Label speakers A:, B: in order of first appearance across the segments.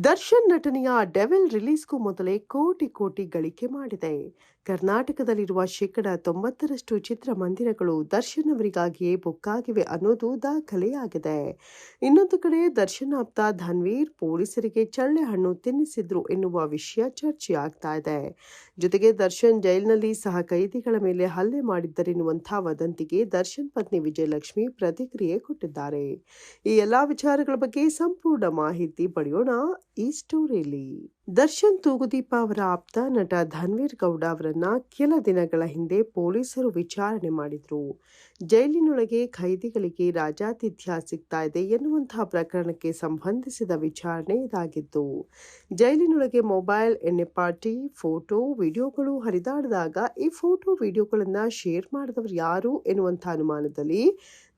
A: ದರ್ಶನ್ ನಟನೆಯ ಡೆವಿಲ್ ರಿಲೀಸ್ಗೂ ಮೊದಲೇ ಕೋಟಿ ಗಳಿಕೆ ಮಾಡಿದೆ. ಕರ್ನಾಟಕದಲ್ಲಿರುವ 90% ಚಿತ್ರಮಂದಿರಗಳು ದರ್ಶನ್ ಅವರಿಗಾಗಿಯೇ ಬುಕ್ ಆಗಿವೆ ಅನ್ನೋದು ದಾಖಲೆಯಾಗಿದೆ. ಇನ್ನೊಂದು ಕಡೆ ದರ್ಶನ್ ಆಪ್ತ ಧನ್ವೀರ್ ಪೊಲೀಸರಿಗೆ ಚಳ್ಳೆ ಹಣ್ಣು ತಿನ್ನಿಸಿದ್ರು ಎನ್ನುವ ವಿಷಯ ಚರ್ಚೆಯಾಗ್ತಾ ಇದೆ. ಜೊತೆಗೆ ದರ್ಶನ್ ಜೈಲಿನಲ್ಲಿ ಸಹ ಕೈದಿಗಳ ಮೇಲೆ ಹಲ್ಲೆ ಮಾಡಿದ್ದರೆನ್ನುವಂತಹ ವದಂತಿಗೆ ದರ್ಶನ್ ಪತ್ನಿ ವಿಜಯಲಕ್ಷ್ಮಿ ಪ್ರತಿಕ್ರಿಯೆ ಕೊಟ್ಟಿದ್ದಾರೆ. ಈ ಎಲ್ಲಾ ವಿಚಾರಗಳ ಬಗ್ಗೆ ಸಂಪೂರ್ಣ ಮಾಹಿತಿ ಪಡೆಯೋಣ ಈ ಸ್ಟೋರಿಯಲ್ಲಿ. ದರ್ಶನ್ ತೂಗುದೀಪ ಅವರ ಆಪ್ತ ನಟ ಧನ್ವೀರ್ ಗೌಡ ಅವರನ್ನ ಕೆಲ ದಿನಗಳ ಹಿಂದೆ ಪೊಲೀಸರು ವಿಚಾರಣೆ ಮಾಡಿದ್ರು. ಜೈಲಿನೊಳಗೆ ಖೈದಿಗಳಿಗೆ ರಾಜಾತಿಥ್ಯ ಸಿಗ್ತಾ ಇದೆ ಎನ್ನುವಂತಹ ಪ್ರಕರಣಕ್ಕೆ ಸಂಬಂಧಿಸಿದ ವಿಚಾರಣೆ ಇದಾಗಿತ್ತು. ಜೈಲಿನೊಳಗೆ ಮೊಬೈಲ್, ಎಣ್ಣೆ ಪಾರ್ಟಿ, ಫೋಟೋ, ವಿಡಿಯೋಗಳು ಹರಿದಾಡಿದಾಗ ಈ ಫೋಟೋ ವಿಡಿಯೋಗಳನ್ನ ಶೇರ್ ಮಾಡಿದವರು ಯಾರು ಎನ್ನುವಂತಹ ಅನುಮಾನದಲ್ಲಿ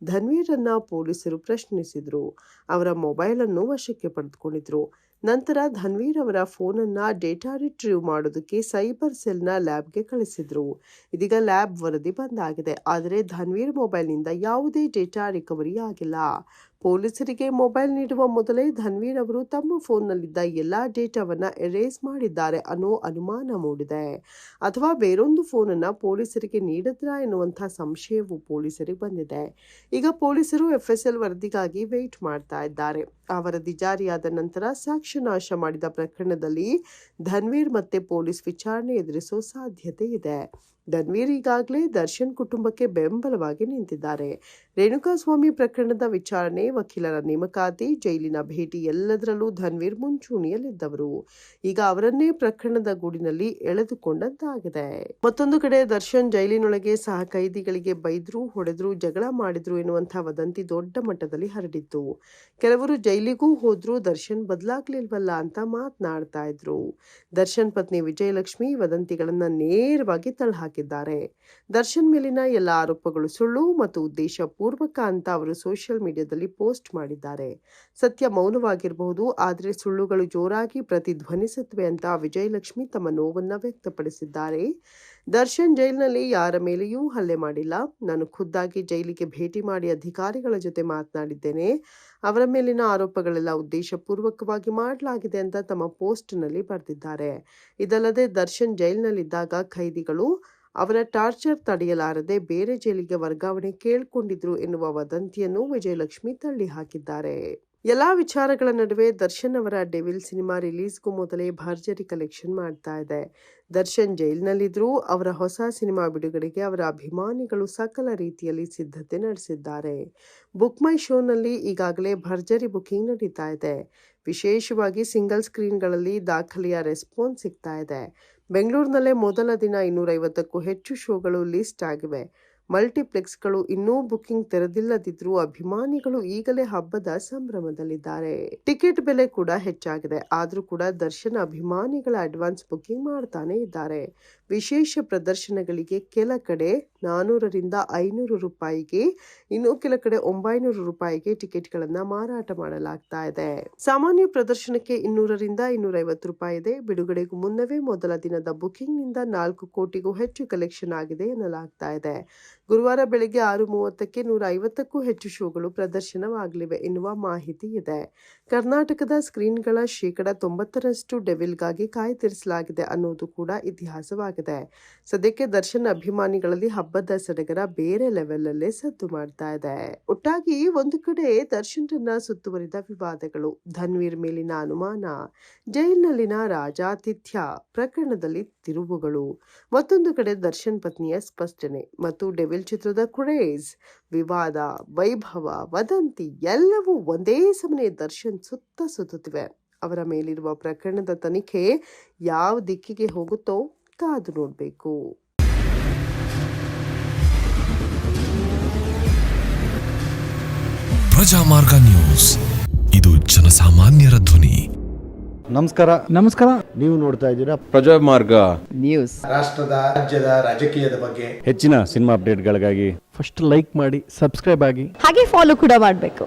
A: ಧನ್ವೀರನ್ನ ಪೊಲೀಸರು ಪ್ರಶ್ನಿಸಿದ್ರು. ಅವರ ಮೊಬೈಲ್ ಅನ್ನು ವಶಕ್ಕೆ ಪಡೆದುಕೊಂಡಿದ್ರು. ನಂತರ ಧನ್ವೀರ್ ಅವರ ಫೋನನ್ನ ಡೇಟಾ ರಿಟ್ರೀವ್ ಮಾಡೋದಕ್ಕೆ ಸೈಬರ್ ಸೆಲ್ನ ಲ್ಯಾಬ್ಗೆ ಕಳಿಸಿದ್ರು. ಇದೀಗ ಲ್ಯಾಬ್ ವರದಿ ಬಂದಾಗಿದೆ. ಆದರೆ ಧನ್ವೀರ್ ಮೊಬೈಲ್ನಿಂದ ಯಾವುದೇ ಡೇಟಾ ರಿಕವರಿ ಆಗಿಲ್ಲ. ಪೊಲೀಸರಿಗೆ ಮೊಬೈಲ್ ನೀಡುವ ಮೊದಲೇ ಧನ್ವೀರ್ ಅವರು ತಮ್ಮ ಫೋನ್ನಲ್ಲಿದ್ದ ಎಲ್ಲಾ ಡೇಟಾವನ್ನ ಎರೇಸ್ ಮಾಡಿದ್ದಾರೆ ಅನ್ನೋ ಅನುಮಾನ ಮೂಡಿದೆ. ಅಥವಾ ಬೇರೊಂದು ಫೋನನ್ನ ಪೊಲೀಸರಿಗೆ ನೀಡಿದ್ರಾ ಎನ್ನುವಂತಹ ಸಂಶಯವು ಪೊಲೀಸರಿಗೆ ಬಂದಿದೆ. ಈಗ ಪೊಲೀಸರು FSL ವರದಿಗಾಗಿ ವೇಟ್ ಮಾಡ್ತಾ ಇದ್ದಾರೆ. ಆ ವರದಿ ಜಾರಿಯಾದ ನಂತರ ಸಾಕ್ಷ್ಯ ನಾಶ ಮಾಡಿದ ಪ್ರಕರಣದಲ್ಲಿ ಧನ್ವೀರ್ ಮತ್ತೆ ಪೊಲೀಸ್ ವಿಚಾರಣೆ ಎದುರಿಸೋ ಸಾಧ್ಯತೆ ಇದೆ. ಧನ್ವೀರ್ ಈಗಾಗಲೇ ದರ್ಶನ್ ಕುಟುಂಬಕ್ಕೆ ಬೆಂಬಲವಾಗಿ ನಿಂತಿದ್ದಾರೆ. ರೇಣುಕಾಸ್ವಾಮಿ ಪ್ರಕರಣದ ವಿಚಾರಣೆ, ವಕೀಲರ ನೇಮಕಾತಿ, ಜೈಲಿನ ಭೇಟಿ ಎಲ್ಲದರಲ್ಲೂ ಧನ್ವೀರ್ ಮುಂಚೂಣಿಯಲ್ಲಿದ್ದವರು. ಈಗ ಅವರನ್ನೇ ಪ್ರಕರಣದ ಗೂಡಿನಲ್ಲಿ ಎಳೆದುಕೊಂಡಂತಾಗಿದೆ. ಮತ್ತೊಂದು ಕಡೆ ದರ್ಶನ್ ಜೈಲಿನೊಳಗೆ ಸಹ ಕೈದಿಗಳಿಗೆ ಬೈದ್ರು, ಹೊಡೆದ್ರು, ಜಗಳ ಮಾಡಿದ್ರು ಎನ್ನುವಂತಹ ವದಂತಿ ದೊಡ್ಡ ಮಟ್ಟದಲ್ಲಿ ಹರಡಿತ್ತು. ಕೆಲವರು ಜೈಲಿಗೂ ಹೋದ್ರು, ದರ್ಶನ್ ಬದಲಾಗ್ಲಿಲ್ವಲ್ಲ ಅಂತ ಮಾತನಾಡ್ತಾ ಇದ್ರು. ದರ್ಶನ್ ಪತ್ನಿ ವಿಜಯಲಕ್ಷ್ಮಿ ವದಂತಿಗಳನ್ನ ನೇರವಾಗಿ ತಳ್ಳಹಾಕಿದ್ದಾರೆ. ದರ್ಶನ್ ಮೇಲಿನ ಎಲ್ಲ ಆರೋಪಗಳು ಸುಳ್ಳು ಮತ್ತು ಉದ್ದೇಶ ಪೂರ್ವಕ ಅಂತ ಅವರು ಸೋಷಿಯಲ್ ಮೀಡಿಯಾದಲ್ಲಿ ಪೋಸ್ಟ್ ಮಾಡಿದ್ದಾರೆ. ಸತ್ಯ ಮೌನವಾಗಿರಬಹುದು, ಆದರೆ ಸುಳ್ಳುಗಳು ಜೋರಾಗಿ ಪ್ರತಿಧ್ವನಿಸುತ್ತವೆ ಅಂತ ವಿಜಯಲಕ್ಷ್ಮಿ ತಮ್ಮ ನೋವನ್ನ ವ್ಯಕ್ತಪಡಿಸಿದ್ದಾರೆ. ದರ್ಶನ್ ಜೈಲಿನಲ್ಲಿ ಯಾರ ಮೇಲೆಯೂ ಹಲ್ಲೆ ಮಾಡಿಲ್ಲ. ನಾನು ಖುದ್ದಾಗಿ ಜೈಲಿಗೆ ಭೇಟಿ ಮಾಡಿ ಅಧಿಕಾರಿಗಳ ಜೊತೆ ಮಾತನಾಡಿದ್ದೇನೆ. ಅವರ ಮೇಲಿನ ಆರೋಪಗಳೆಲ್ಲ ಉದ್ದೇಶಪೂರ್ವಕವಾಗಿ ಮಾಡಲಾಗಿದೆ ಅಂತ ತಮ್ಮ ಪೋಸ್ಟ್ನಲ್ಲಿ ಬರೆದಿದ್ದಾರೆ. ಇದಲ್ಲದೆ ದರ್ಶನ್ ಜೈಲಿನಲ್ಲಿದ್ದಾಗ ಖೈದಿಗಳು ಅವರ ಟಾರ್ಚರ್ ತಡೆಯಲಾರದೆ ಬೇರೆ ಜೈಲಿಗೆ ವರ್ಗಾವಣೆ ಕೇಳಿಕೊಂಡಿದ್ರು ಎನ್ನುವ ವದಂತಿಯನ್ನು ವಿಜಯಲಕ್ಷ್ಮಿ ತಳ್ಳಿ ಹಾಕಿದ್ದಾರೆ. ಎಲ್ಲಾ ವಿಚಾರಗಳ ನಡುವೆ ದರ್ಶನ್ ಅವರ ಡೆವಿಲ್ ಸಿನಿಮಾ ರಿಲೀಸ್ಗೂ ಮೊದಲೇ ಭರ್ಜರಿ ಕಲೆಕ್ಷನ್ ಮಾಡ್ತಾ ಇದೆ. ದರ್ಶನ್ ಜೈಲಿನಲ್ಲಿದ್ರೂ ಅವರ ಹೊಸ ಸಿನಿಮಾ ಬಿಡುಗಡೆಗೆ ಅವರ ಅಭಿಮಾನಿಗಳು ಸಕಲ ರೀತಿಯಲ್ಲಿ ಸಿದ್ಧತೆ ನಡೆಸಿದ್ದಾರೆ. ಬುಕ್ ಮೈ ಶೋನಲ್ಲಿ ಈಗಾಗಲೇ ಭರ್ಜರಿ ಬುಕಿಂಗ್ ನಡೀತಾ ಇದೆ. ವಿಶೇಷವಾಗಿ ಸಿಂಗಲ್ ಸ್ಕ್ರೀನ್ಗಳಲ್ಲಿ ದಾಖಲೆಯ ರೆಸ್ಪಾನ್ಸ್ ಸಿಗ್ತಾ ಇದೆ. ಬೆಂಗಳೂರಿನಲ್ಲೇ ಮೊದಲ ದಿನ 250ಕ್ಕೂ ಹೆಚ್ಚು ಶೋಗಳು ಲಿಸ್ಟ್ ಆಗಿವೆ. ಮಲ್ಟಿಪ್ಲೆಕ್ಸ್ಗಳು ಇನ್ನೂ ಬುಕಿಂಗ್ ತೆರೆದಿಲ್ಲದಿದ್ರೂ ಅಭಿಮಾನಿಗಳು ಈಗಲೇ ಹಬ್ಬದ ಸಂಭ್ರಮದಲ್ಲಿದ್ದಾರೆ. ಟಿಕೆಟ್ ಬೆಲೆ ಕೂಡ ಹೆಚ್ಚಾಗಿದೆ. ಆದ್ರೂ ಕೂಡ ದರ್ಶನ್ ಅಭಿಮಾನಿಗಳ ಅಡ್ವಾನ್ಸ್ ಬುಕಿಂಗ್ ಮಾಡ್ತಾನೆ ಇದ್ದಾರೆ. ವಿಶೇಷ ಪ್ರದರ್ಶನಗಳಿಗೆ ಕೆಲ ಕಡೆ 400ರಿಂದ 500 ರೂಪಾಯಿಗೆ, ಇನ್ನು ಕೆಲ ಕಡೆ 900 ರೂಪಾಯಿಗೆ ಟಿಕೆಟ್ಗಳನ್ನ ಮಾರಾಟ ಮಾಡಲಾಗ್ತಾ ಇದೆ. ಸಾಮಾನ್ಯ ಪ್ರದರ್ಶನಕ್ಕೆ 200ರಿಂದ 250 ರೂಪಾಯಿ ಇದೆ. ಬಿಡುಗಡೆಗೂ ಮುನ್ನವೇ ಮೊದಲ ದಿನದ ಬುಕಿಂಗ್ ನಿಂದ 4 ಕೋಟಿಗೂ ಹೆಚ್ಚು ಕಲೆಕ್ಷನ್ ಆಗಿದೆ ಎನ್ನಲಾಗ್ತಾ ಇದೆ. ಗುರುವಾರ ಬೆಳಗ್ಗೆ 6:30ಕ್ಕೆ 150ಕ್ಕೂ ಹೆಚ್ಚು ಶೋಗಳು ಪ್ರದರ್ಶನವಾಗಲಿವೆ ಎನ್ನುವ ಮಾಹಿತಿ ಇದೆ. ಕರ್ನಾಟಕದ ಸ್ಕ್ರೀನ್ಗಳ 90% ಡೆವಿಲ್ಗಾಗಿ ಕಾಯ್ದಿರಿಸಲಾಗಿದೆ ಅನ್ನೋದು ಕೂಡ ಇತಿಹಾಸವಾಗಿದೆ. ಸದ್ಯಕ್ಕೆ ದರ್ಶನ್ ಅಭಿಮಾನಿಗಳಲ್ಲಿ ಹಬ್ಬದ ಸಡಗರ ಬೇರೆ ಲೆವೆಲ್ ಅಲ್ಲೇ ಸದ್ದು ಮಾಡ್ತಾ ಇದೆ. ಒಟ್ಟಾಗಿ ಒಂದು ಕಡೆ ದರ್ಶನ್ರನ್ನ ಸುತ್ತುವರಿದ ವಿವಾದಗಳು, ಧನ್ವೀರ್ ಮೇಲಿನ ಅನುಮಾನ, ಜೈಲಿನಲ್ಲಿನ ರಾಜಾತಿಥ್ಯ ಪ್ರಕರಣದಲ್ಲಿ ತಿರುವುಗಳು, ಮತ್ತೊಂದು ಕಡೆ ದರ್ಶನ್ ಪತ್ನಿಯ ಸ್ಪಷ್ಟನೆ ಮತ್ತು ಡೆವಿಲ್ ಚಿತ್ರದ ಕ್ರೇಜ್, ವಿವಾದ, ವೈಭವ, ವದಂತಿ ಎಲ್ಲವೂ ಒಂದೇ ಸಮನೆ ದರ್ಶನ್ ಸುತ್ತುತ್ತಿವೆ. ಅವರ ಮೇಲಿರುವ ಪ್ರಕರಣದ ತನಿಖೆ ಯಾವ ದಿಕ್ಕಿಗೆ ಹೋಗುತ್ತೋ ಕಾದು ನೋಡಬೇಕು.
B: ಪ್ರಜಾಮಾರ್ಗ ನ್ಯೂಸ್, ಇದು ಜನಸಾಮಾನ್ಯರ ಧ್ವನಿ.
C: ನಮಸ್ಕಾರ. ನೀವು ನೋಡ್ತಾ ಇದ್ದೀರಾ
D: ಪ್ರಜಾಮಾರ್ಗ
C: ನ್ಯೂಸ್.
E: ರಾಷ್ಟ್ರದ, ರಾಜ್ಯದ, ರಾಜಕೀಯದ ಬಗ್ಗೆ
C: ಹೆಚ್ಚಿನ ಸಿನಿಮಾ ಅಪ್ಡೇಟ್ಗಳಿಗಾಗಿ
F: ಫಸ್ಟ್ ಲೈಕ್ ಮಾಡಿ, ಸಬ್ಸ್ಕ್ರೈಬ್ ಆಗಿ,
G: ಹಾಗೆ ಫಾಲೋ ಕೂಡ ಮಾಡಬೇಕು.